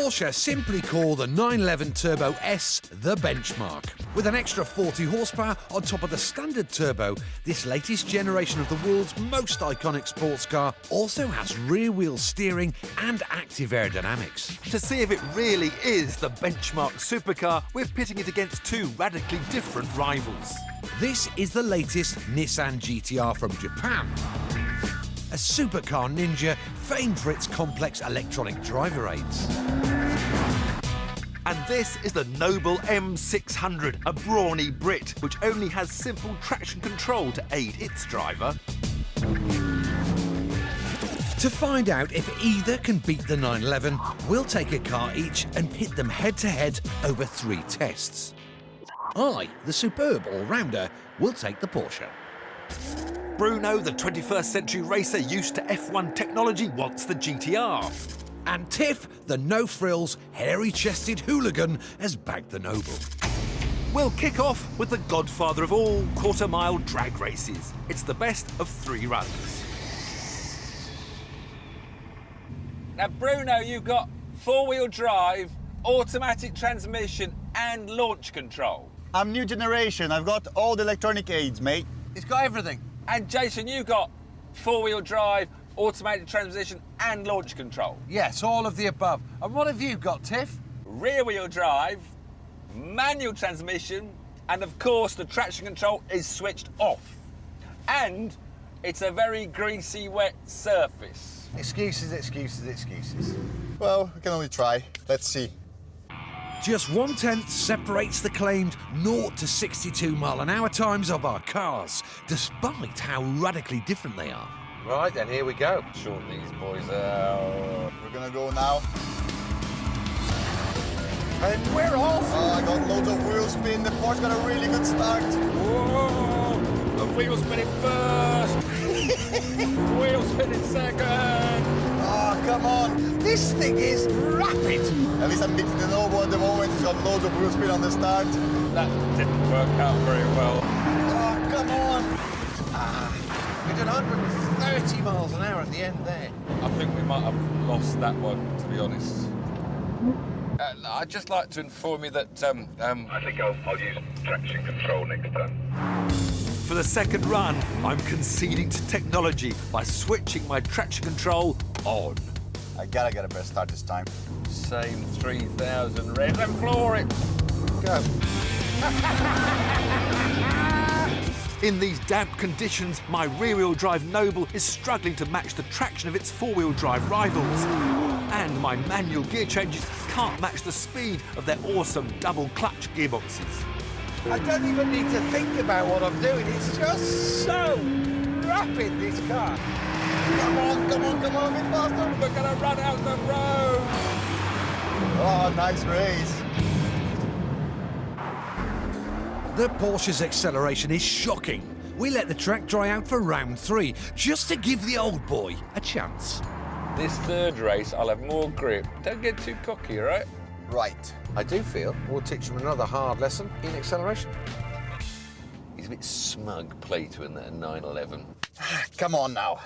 Porsche simply call the 911 Turbo S the benchmark. With an extra 40 horsepower on top of the standard turbo, this latest generation of the world's most iconic sports car also has rear-wheel steering and active aerodynamics. To see if it really is the benchmark supercar, we're pitting it against two radically different rivals. This is the latest Nissan GT-R from Japan. A supercar ninja famed for its complex electronic driver aids. And this is the Noble M600, a brawny Brit, which only has simple traction control to aid its driver. To find out if either can beat the 911, we'll take a car each and pit them head-to-head over 3 tests. I, the superb all-rounder, will take the Porsche. Bruno, the 21st century racer used to F1 technology, wants the GT-R. And Tiff, the no-frills, hairy-chested hooligan, has bagged the Noble. We'll kick off with the godfather of all quarter-mile drag races. It's the best of 3 runs. Now, Bruno, you've got 4-wheel drive, automatic transmission and launch control. I'm new generation. I've got all the electronic aids, mate. He's got everything. And Jason, you've got 4-wheel drive, automatic transmission and launch control. Yes, all of the above. And what have you got, Tiff? Rear-wheel drive, manual transmission, and of course the traction control is switched off. And it's a very greasy, wet surface. Excuses, excuses, excuses. Well, we can only try. Let's see. Just 1/10 separates the claimed 0 to 62 mile/hour times of our cars, despite how radically different they are. Right, then, here we go. Sort these boys out. We're gonna go now. And we're off! Oh, I got loads of wheel spin. The Porsche got a really good start. Whoa! The wheel spinning first! Wheel spinning second! Oh, come on. This thing is rapid! At least I'm beating the Noble at the moment. It's got loads of wheel spin on the start. That didn't work out very well. Oh, come on. We did 130 miles an hour at the end there. I think we might have lost that one, to be honest. I'd just like to inform you that, I think I'll use traction control next time. For the second run, I'm conceding to technology by switching my traction control on. I gotta get a better start this time. same 3,000 revs and floor it. Go. In these damp conditions, my rear-wheel drive Noble is struggling to match the traction of its 4-wheel drive rivals. And my manual gear changes can't match the speed of their awesome double-clutch gearboxes. I don't even need to think about what I'm doing. It's just so rapid, this car. Come on, come on, come on, a bit faster. We're gonna run out the road. Oh, nice race. The Porsche's acceleration is shocking. We let the track dry out for round 3, just to give the old boy a chance. This third race, I'll have more grip. Don't get too cocky, all right? Right. I do feel we'll teach him another hard lesson in acceleration. He's a bit smug, Plato, in that 911. Come on now.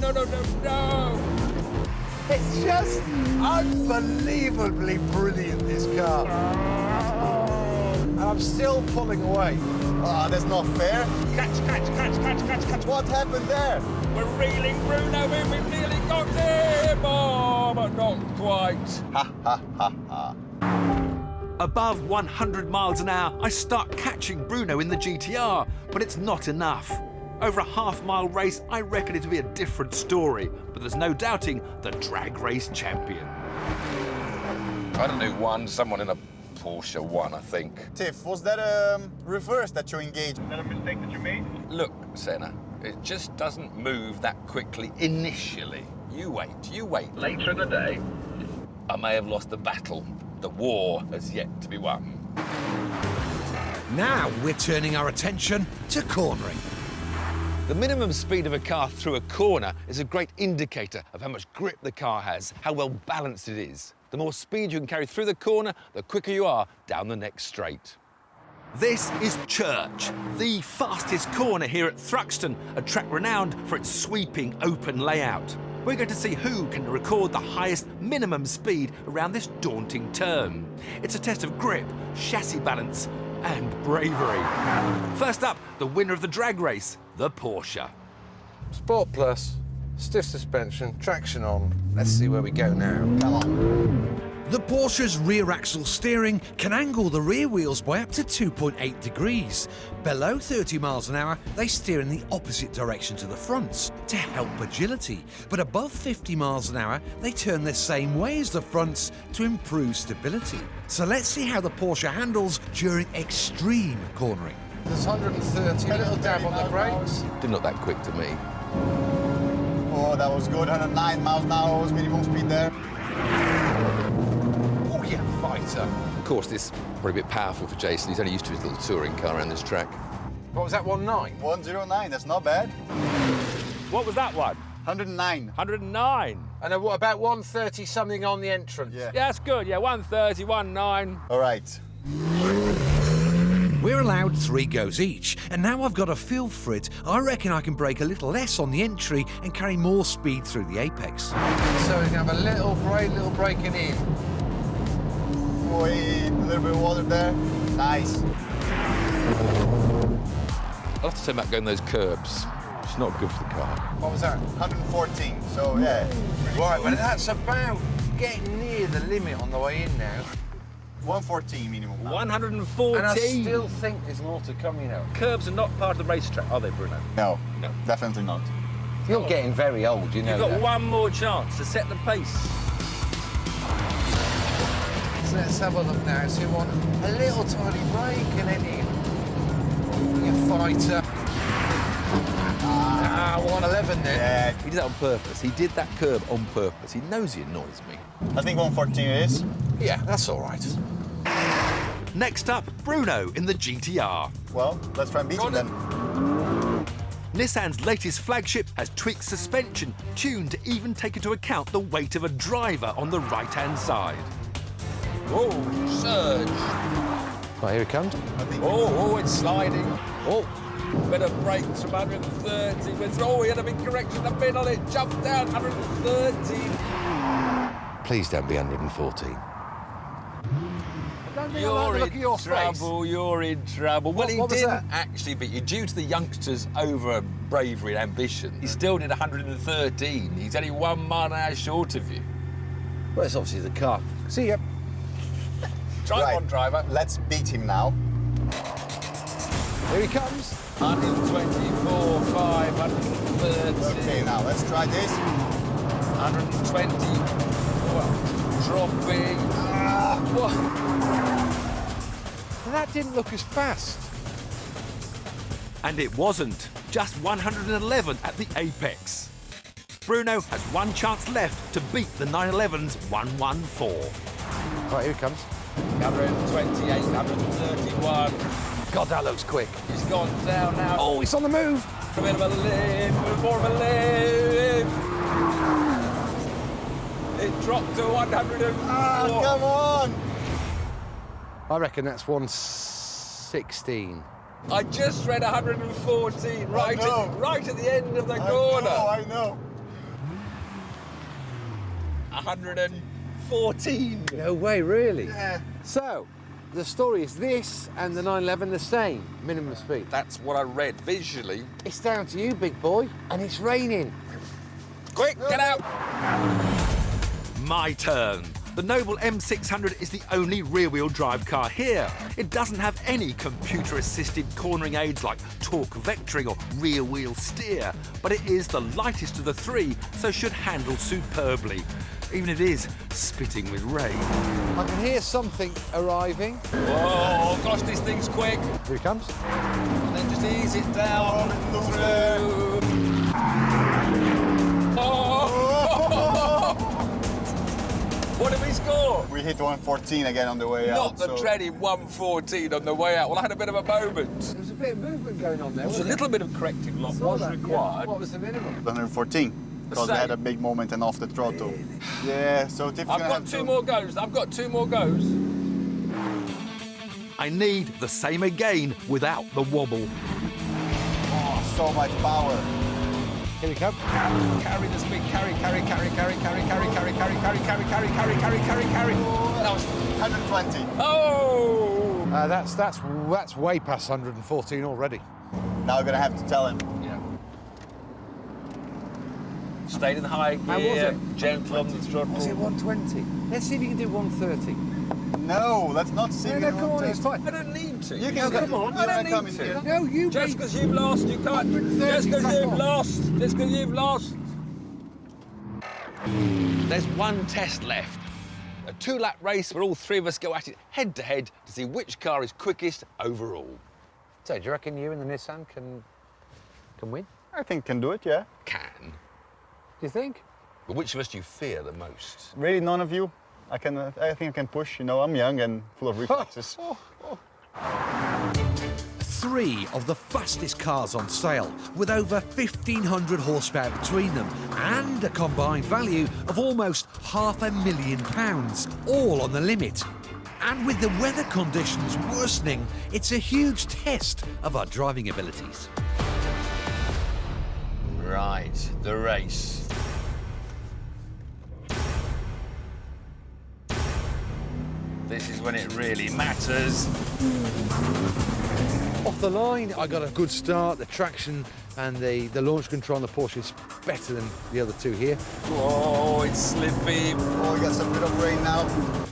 No, no, no, no! It's just unbelievably brilliant, this car. And I'm still pulling away. Oh, that's not fair. Catch, catch, catch, catch, catch, catch. What happened there? We're reeling Bruno in, we've nearly got him! Oh, but not quite. Ha, ha, ha, ha. Above 100 miles an hour, I start catching Bruno in the GT-R, but it's not enough. Over a half-mile race, I reckon it'll be a different story, but there's no doubting the drag race champion. I don't know who won, someone in a Porsche won, I think. Tiff, was that a reverse that you engaged? Is that a mistake that you made? Look, Senna, it just doesn't move that quickly initially. You wait, you wait. Later in the day. I may have lost the battle. The war has yet to be won. Now we're turning our attention to cornering. The minimum speed of a car through a corner is a great indicator of how much grip the car has, how well balanced it is. The more speed you can carry through the corner, the quicker you are down the next straight. This is Church, the fastest corner here at Thruxton, a track renowned for its sweeping open layout. We're going to see who can record the highest minimum speed around this daunting turn. It's a test of grip, chassis balance and bravery. First up, the winner of the drag race, the Porsche. Sport Plus, stiff suspension, traction on. Let's see where we go now. Come on. The Porsche's rear axle steering can angle the rear wheels by up to 2.8 degrees. Below 30 miles an hour, they steer in the opposite direction to the fronts to help agility. But above 50 miles an hour, they turn the same way as the fronts to improve stability. So let's see how the Porsche handles during extreme cornering. There's 130, a little dab on the brakes. Didn't look that quick to me. Oh, that was good. 109 miles an hour was minimum speed there. Oh, yeah, fighter. Of course, this is probably a bit powerful for Jason. He's only used to his little touring car around this track. What was that, 19? 109, that's not bad. What was that one? 109. 109. And what about 130 something on the entrance? Yeah. Yeah, that's good. Yeah, 130, 19. All right. We're allowed 3 goes each, and now I've got a feel for it. I reckon I can brake a little less on the entry and carry more speed through the apex. So we're going to have a little braking in. Wait, a little bit of water there. Nice. I'll have to say back going those curbs. It's not good for the car. What was that? 114, so yeah. Right, well, that's about getting near the limit on the way in now. 114 minimum. 114. And I still think there's more to come, you know. Curbs are not part of the racetrack, are they, Bruno? No, definitely not. You're getting very old, you know. You've got that. one more chance to set the pace. So let's have a look now. So you want a little tiny break and then you fighter. 111 then. Yeah, He did that on purpose. He did that curb on purpose. He knows he annoys me. I think 114 is. Yeah, that's all right. Next up, Bruno in the GT-R. Well, let's try and beat him then. Nissan's latest flagship has tweaked suspension, tuned to even take into account the weight of a driver on the right-hand side. Oh, surge. Right, here it comes. Oh, it's sliding. Oh, better brakes from 130. Oh, he had a big correction in the middle. It jumped down 130. Please don't be 114. You're in trouble, you're in trouble. Well, he what was didn't that? actually beat you. Due to the youngsters' over bravery and ambition, he still did 113. He's only 1 mile an hour short of you. Well, it's obviously the car. See ya. Drive on, driver. Let's beat him now. Here he comes. 124, 5, 130. Okay, now let's try this. 120. Well, dropping. What? That didn't look as fast. And it wasn't. Just 111 at the apex. Bruno has one chance left to beat the 911's 114. Right, here he comes. 128, 131. God, that looks quick. He's gone down now. Oh, it's on the move. A bit of a lift, more of a lift. It dropped to 104. Come on! I reckon that's 116. I just read 114 right at the end of the I corner. know. 114. No way, really? Yeah. So, the story is this and the 911 the same, minimum speed. That's what I read visually. It's down to you, big boy, and it's raining. Quick, get out. My turn. The Noble M600 is the only rear-wheel drive car here. It doesn't have any computer-assisted cornering aids like torque vectoring or rear-wheel steer, but it is the lightest of the 3, so should handle superbly, even if it is spitting with rain. I can hear something arriving. Oh, gosh, this thing's quick. Here he comes. And then just ease it down through. What did we score? We hit 114 again on the way out. Not the so- dreaded 114 on the way out. Well, I had a bit of a moment. There was a bit of movement going on there. There was a little bit of corrective loss was required. What was the minimum? 114. Because they had a big moment and off the throttle. Really? Yeah, so Tiff's I've gonna got have two to... more goes. I've got 2 more goes. I need the same again without the wobble. Oh, so much power. Here we come. Carry the speed, carry. That was 120. oh! That's way past 114 already. Now we're gonna have to tell him. Yeah. Stayed in high gear. How was it? Gentle on the throttle. Was it 120? Let's see if you can do 130. No, let's not see. No, come on, it's fine. I don't need to. You can come on. I don't come need in to. here. No, you Just beat- because you've lost, you can't. 130, Just because crack you've on. lost. Just because you've lost. There's one test left. A 2-lap race where all three of us go at it head to head to see which car is quickest overall. So, do you reckon you and the Nissan can win? I think can do it, yeah. Can. Do you think? But which of us do you fear the most? Really, none of you. I think I can push. You know, I'm young and full of reflexes. 3 of the fastest cars on sale, with over 1,500 horsepower between them, and a combined value of almost £500,000, all on the limit. And with the weather conditions worsening, it's a huge test of our driving abilities. Right, the race. This is when it really matters. Off the line, I got a good start. The traction and the launch control on the Porsche is better than the other two here. Oh, it's slippy. Oh, we got some bit of rain now.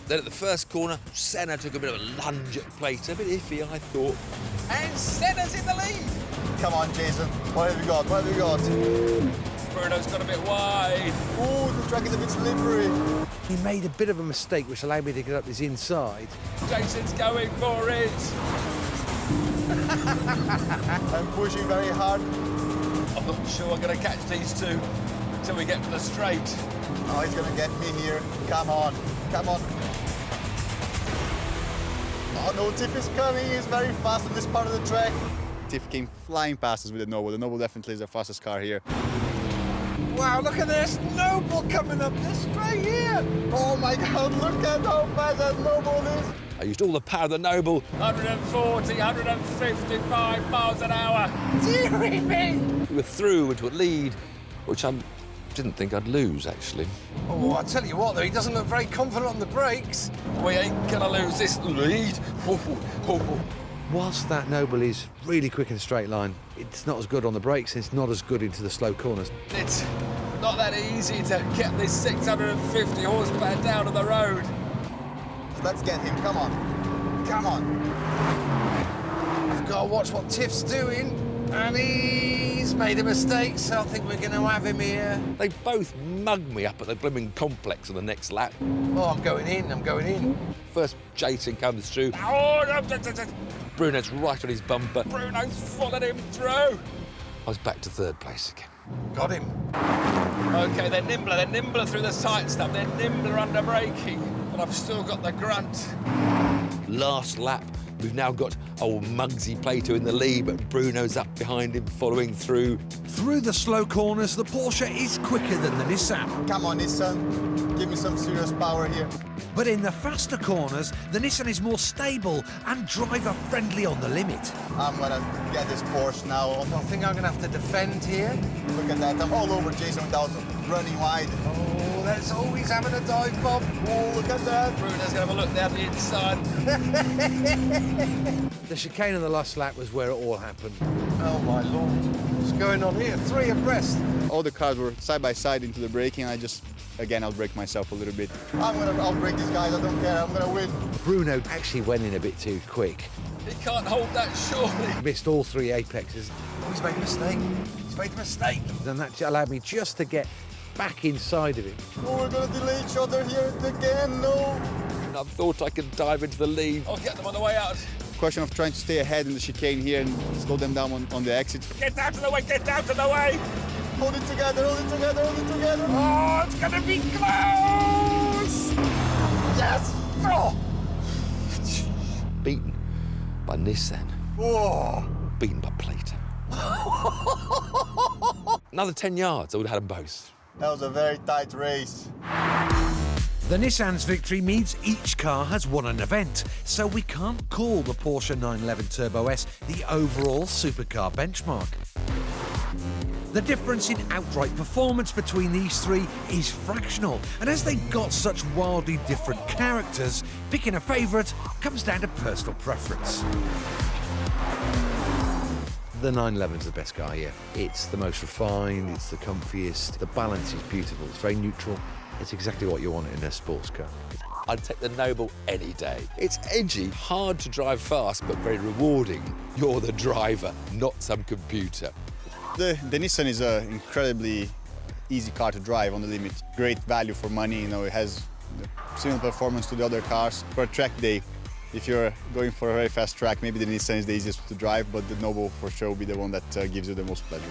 Then at the first corner, Senna took a bit of a lunge at the plate. A bit iffy, I thought. And Senna's in the lead. Come on, Jason. What have you got? What have you got? Bruno's got a bit wide. Oh, the track is a bit slippery. He made a bit of a mistake, which allowed me to get up his inside. Jason's going for it. I'm pushing very hard. I'm not sure I'm going to catch these two until we get to the straight. Oh, he's gonna get me here. Come on, come on. Oh no, Tiff is coming. He's very fast on this part of the track. Tiff came flying past us with the Noble. The Noble definitely is the fastest car here. Wow, look at this Noble coming up this straight here. Oh my God, look at how fast that Noble is. I used all the power of the Noble. 140, 155 miles an hour. Deary me. We were through into a lead, which I didn't think I'd lose, actually. Oh, I tell you what, though, he doesn't look very confident on the brakes. We ain't gonna lose this lead. Whilst that Noble is really quick in a straight line, it's not as good on the brakes, and it's not as good into the slow corners. It's not that easy to get this 650 horsepower down on the road. Let's get him. Come on, come on. I've got to watch what Tiff's doing, and he's made a mistake, so I think we're going to have him here. They both mugged me up at the blooming complex on the next lap. Oh, I'm going in. First, Jason comes through. Oh, no, Bruno's right on his bumper. Bruno's followed him through. I was back to third place again. Got him. OK, they're nimbler through the sight stuff. They're nimbler under braking, but I've still got the grunt. Last lap, we've now got old Muggsy Plato in the lead, but Bruno's up behind him, following through. Through the slow corners, the Porsche is quicker than the Nissan. Come on, Nissan. Give me some serious power here. But in the faster corners, the Nissan is more stable and driver-friendly on the limit. I'm gonna get this Porsche now. I think I'm going to have to defend here. Look at that. I'm all over Jason without running wide. Oh, that's always having a dive bomb. Oh, look at that. Bruno's going to have a look down the inside. The chicane on the last lap was where it all happened. Oh my Lord. What's going on here? 3 abreast. All the cars were side by side into the braking. I just, again, I'll brake myself a little bit. I'll brake these guys. I don't care. I'm gonna win. Bruno actually went in a bit too quick. He can't hold that surely. Missed all 3 apexes. Oh, he's made a mistake. And that allowed me just to get back inside of him. Oh, we're gonna delay each other here again. No. And I thought I could dive into the lead. I'll get them on the way out. Question of trying to stay ahead in the chicane here and slow them down on the exit. Get out of the way, get out of the way. Hold it together, hold it together, hold it together. Oh, it's going to be close. Yes! Oh. Beaten by Nissan. Oh. Beaten by Plato. Another 10 yards, I would have had them both. That was a very tight race. The Nissan's victory means each car has won an event, so we can't call the Porsche 911 Turbo S the overall supercar benchmark. The difference in outright performance between these three is fractional, and as they've got such wildly different characters, picking a favourite comes down to personal preference. The 911 is the best car here. It's the most refined, it's the comfiest, the balance is beautiful, it's very neutral. It's exactly what you want in a sports car. I'd take the Noble any day. It's edgy, hard to drive fast, but very rewarding. You're the driver, not some computer. The Nissan is an incredibly easy car to drive on the limit. Great value for money, you know, it has similar performance to the other cars. For a track day, if you're going for a very fast track, maybe the Nissan is the easiest to drive, but the Noble for sure will be the one that gives you the most pleasure.